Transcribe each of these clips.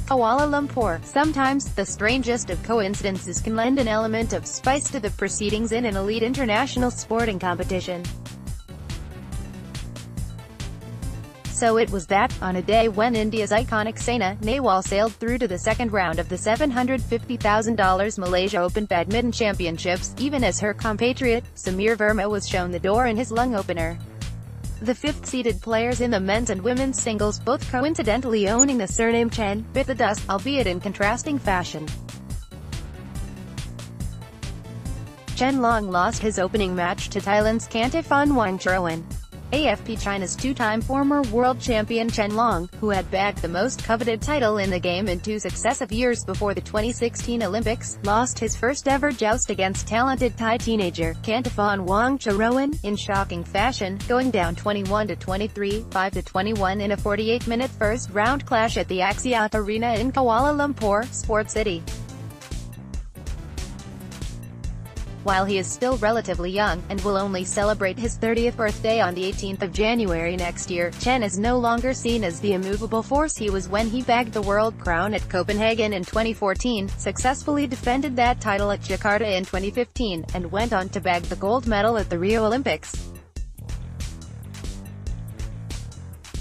Kuala Lumpur. Sometimes, the strangest of coincidences can lend an element of spice to the proceedings in an elite international sporting competition. So it was that, on a day when India's iconic Saina Nehwal sailed through to the second round of the $750,000 Malaysia Open badminton championships, even as her compatriot, Verma was shown the door in his lung opener. The fifth-seeded players in the men's and women's singles, both coincidentally owning the surname Chen, bit the dust, albeit in contrasting fashion. Chen Long lost his opening match to Thailand's Wangcharoen. AFP China's two-time former world champion Chen Long, who had bagged the most coveted title in the game in 2 successive years before the 2016 Olympics, lost his first-ever joust against talented Thai teenager Wangcharoen in shocking fashion, going down 21-23, 5-21 in a 48-minute first-round clash at the Axiata Arena in Kuala Lumpur, Sport City. While he is still relatively young, and will only celebrate his 30th birthday on the 18th of January next year, Chen is no longer seen as the immovable force he was when he bagged the world crown at Copenhagen in 2014, successfully defended that title at Jakarta in 2015, and went on to bag the gold medal at the Rio Olympics.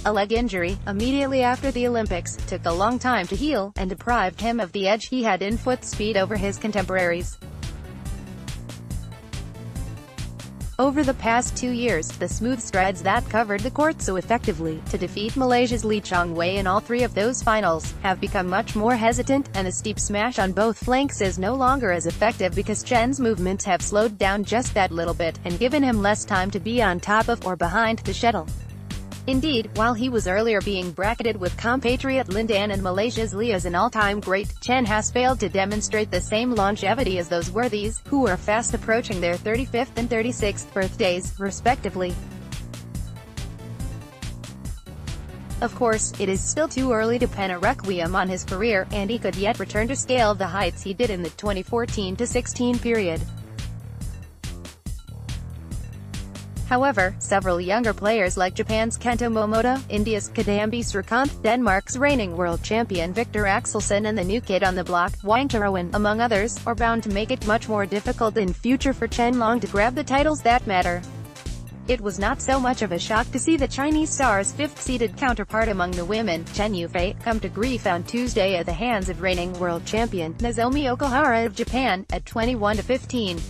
A leg injury, immediately after the Olympics, took a long time to heal, and deprived him of the edge he had in foot speed over his contemporaries. Over the past 2 years, the smooth strides that covered the court so effectively to defeat Malaysia's Lee Chong-wei in all 3 of those finals, have become much more hesitant, and a steep smash on both flanks is no longer as effective because Chen's movements have slowed down just that little bit, and given him less time to be on top of or behind the shuttle. Indeed, while he was earlier being bracketed with compatriot Lin Dan and Malaysia's Lee as an all-time great, Chen has failed to demonstrate the same longevity as those worthies, who are fast approaching their 35th and 36th birthdays, respectively. Of course, it is still too early to pen a requiem on his career, and he could yet return to scale the heights he did in the 2014-16 period. However, several younger players like Japan's Kento Momota, India's Kidambi Srikanth, Denmark's reigning world champion Victor Axelsen and the new kid on the block, Wangcharoen, among others, are bound to make it much more difficult in future for Chen Long to grab the titles that matter. It was not so much of a shock to see the Chinese star's fifth-seeded counterpart among the women, Chen Yufei, come to grief on Tuesday at the hands of reigning world champion Nozomi Okuhara of Japan, at 21-15.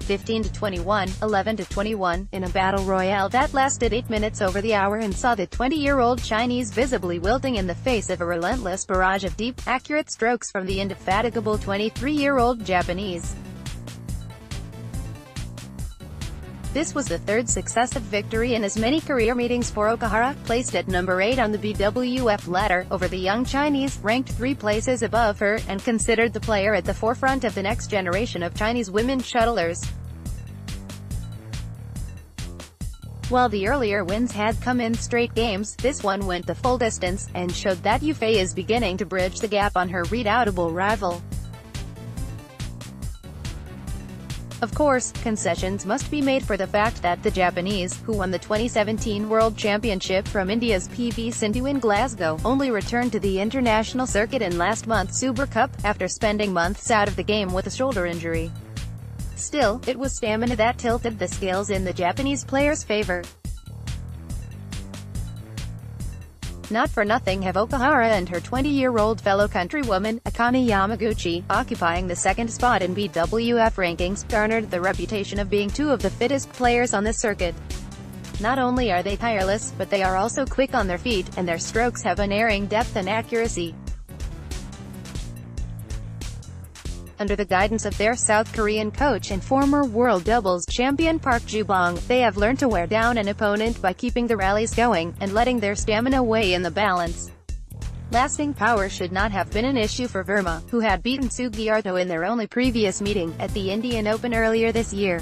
15-21, 11-21, in a battle royale that lasted 8 minutes over the hour and saw the 20-year-old Chinese visibly wilting in the face of a relentless barrage of deep, accurate strokes from the indefatigable 23-year-old Japanese. This was the 3rd successive victory in as many career meetings for Okuhara, placed at number 8 on the BWF ladder, over the young Chinese, ranked 3 places above her, and considered the player at the forefront of the next generation of Chinese women shuttlers. While the earlier wins had come in straight games, this one went the full distance, and showed that Yufei is beginning to bridge the gap on her redoubtable rival. Of course, concessions must be made for the fact that the Japanese, who won the 2017 World Championship from India's PV Sindhu in Glasgow, only returned to the international circuit in last month's Super Cup, after spending months out of the game with a shoulder injury. Still, it was stamina that tilted the scales in the Japanese player's favor. Not for nothing have Okuhara and her 20-year-old fellow countrywoman, Akane Yamaguchi, occupying the 2nd spot in BWF rankings, garnered the reputation of being 2 of the fittest players on the circuit. Not only are they tireless, but they are also quick on their feet, and their strokes have unerring depth and accuracy. Under the guidance of their South Korean coach and former world doubles champion Park Ju-bong, they have learned to wear down an opponent by keeping the rallies going, and letting their stamina weigh in the balance. Lasting power should not have been an issue for Verma, who had beaten Sugiarto in their only previous meeting, at the Indian Open earlier this year.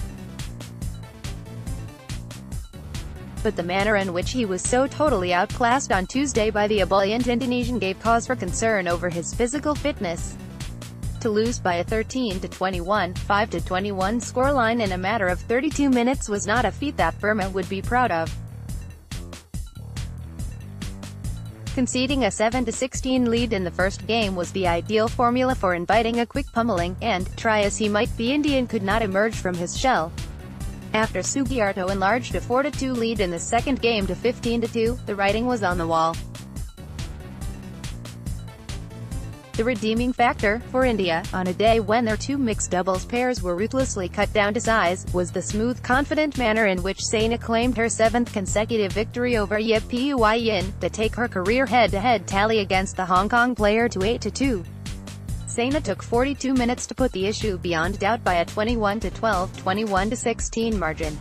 But the manner in which he was so totally outclassed on Tuesday by the ebullient Indonesian gave cause for concern over his physical fitness. To lose by a 13-21, 5-21 scoreline in a matter of 32 minutes was not a feat that Verma would be proud of. Conceding a 7-16 lead in the first game was the ideal formula for inviting a quick pummeling, and, try as he might, the Indian could not emerge from his shell. After Sugiarto enlarged a 4-2 lead in the second game to 15-2, the writing was on the wall. The redeeming factor, for India, on a day when their two mixed doubles pairs were ruthlessly cut down to size, was the smooth, confident manner in which Saina claimed her 7th consecutive victory over Ye Pui Yin, to take her career head-to-head tally against the Hong Kong player to 8-2. Saina took 42 minutes to put the issue beyond doubt by a 21-12, 21-16 margin.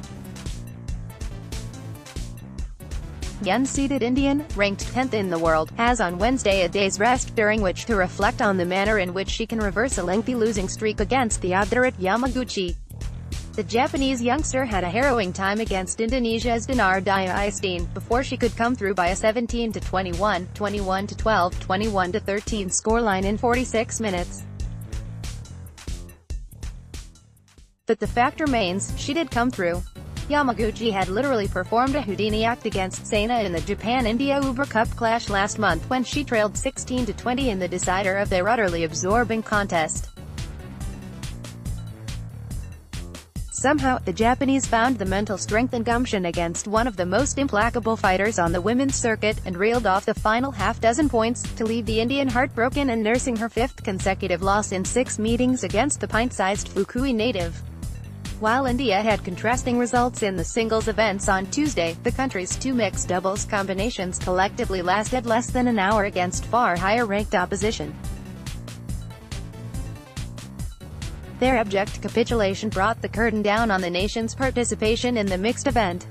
The unseeded Indian, ranked 10th in the world, has on Wednesday a day's rest, during which to reflect on the manner in which she can reverse a lengthy losing streak against the obdurate Yamaguchi. The Japanese youngster had a harrowing time against Indonesia's Dinar Daya before she could come through by a 17-21, 21-12, 21-13 scoreline in 46 minutes. But the fact remains, she did come through. Yamaguchi had literally performed a Houdini act against Saina in the Japan-India Uber Cup clash last month when she trailed 16-20 in the decider of their utterly absorbing contest. Somehow, the Japanese found the mental strength and gumption against one of the most implacable fighters on the women's circuit, and reeled off the final half-dozen points, to leave the Indian heartbroken and nursing her 5th consecutive loss in 6 meetings against the pint-sized Fukui native. While India had contrasting results in the singles events on Tuesday, the country's two mixed doubles combinations collectively lasted less than an hour against far higher-ranked opposition. Their abject capitulation brought the curtain down on the nation's participation in the mixed event.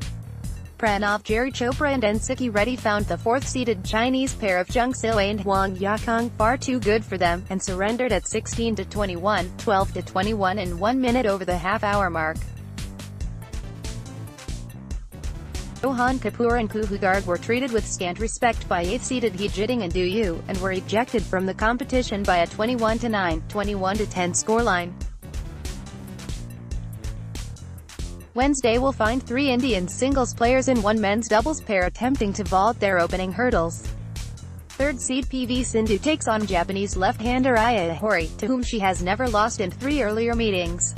Pranav Jerry Chopra and Ensiki Reddy found the 4th-seeded Chinese pair of Zheng Siwei and Huang Yakong far too good for them, and surrendered at 16-21, 12-21 in 1 minute over the half-hour mark. Rohan Kapoor and Kuhu Garg were treated with scant respect by 8th-seeded He Jiting and Du Yu, and were ejected from the competition by a 21-9, 21-10 scoreline. Wednesday will find 3 Indian singles players and 1 men's doubles pair attempting to vault their opening hurdles. 3rd seed PV Sindhu takes on Japanese left-hander Aya Hori, to whom she has never lost in 3 earlier meetings.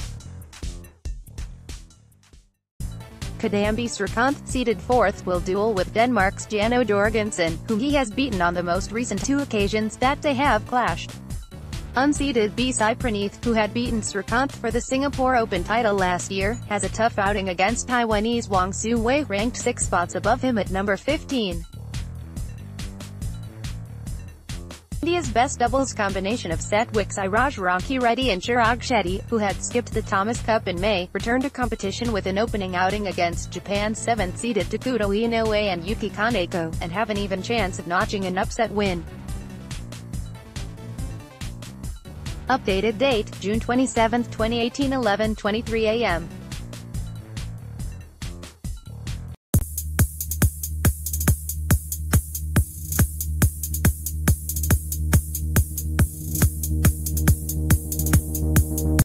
Kadambi Srikanth, seeded 4th, will duel with Denmark's Jano Jorgensen, whom he has beaten on the most recent 2 occasions that they have clashed. Unseeded B. Sai Praneeth, who had beaten Srikanth for the Singapore Open title last year, has a tough outing against Taiwanese Wang Su-wei, ranked 6 spots above him at number 15. India's best doubles combination of Satwik Sairaj Ranki-Reddy and Chirag Shetty, who had skipped the Thomas Cup in May, returned to competition with an opening outing against Japan's 7th-seeded Takuto Inoue and Yuki Kaneko, and have an even chance of notching an upset win. Updated date, June 27, 2018, 11:23 a.m.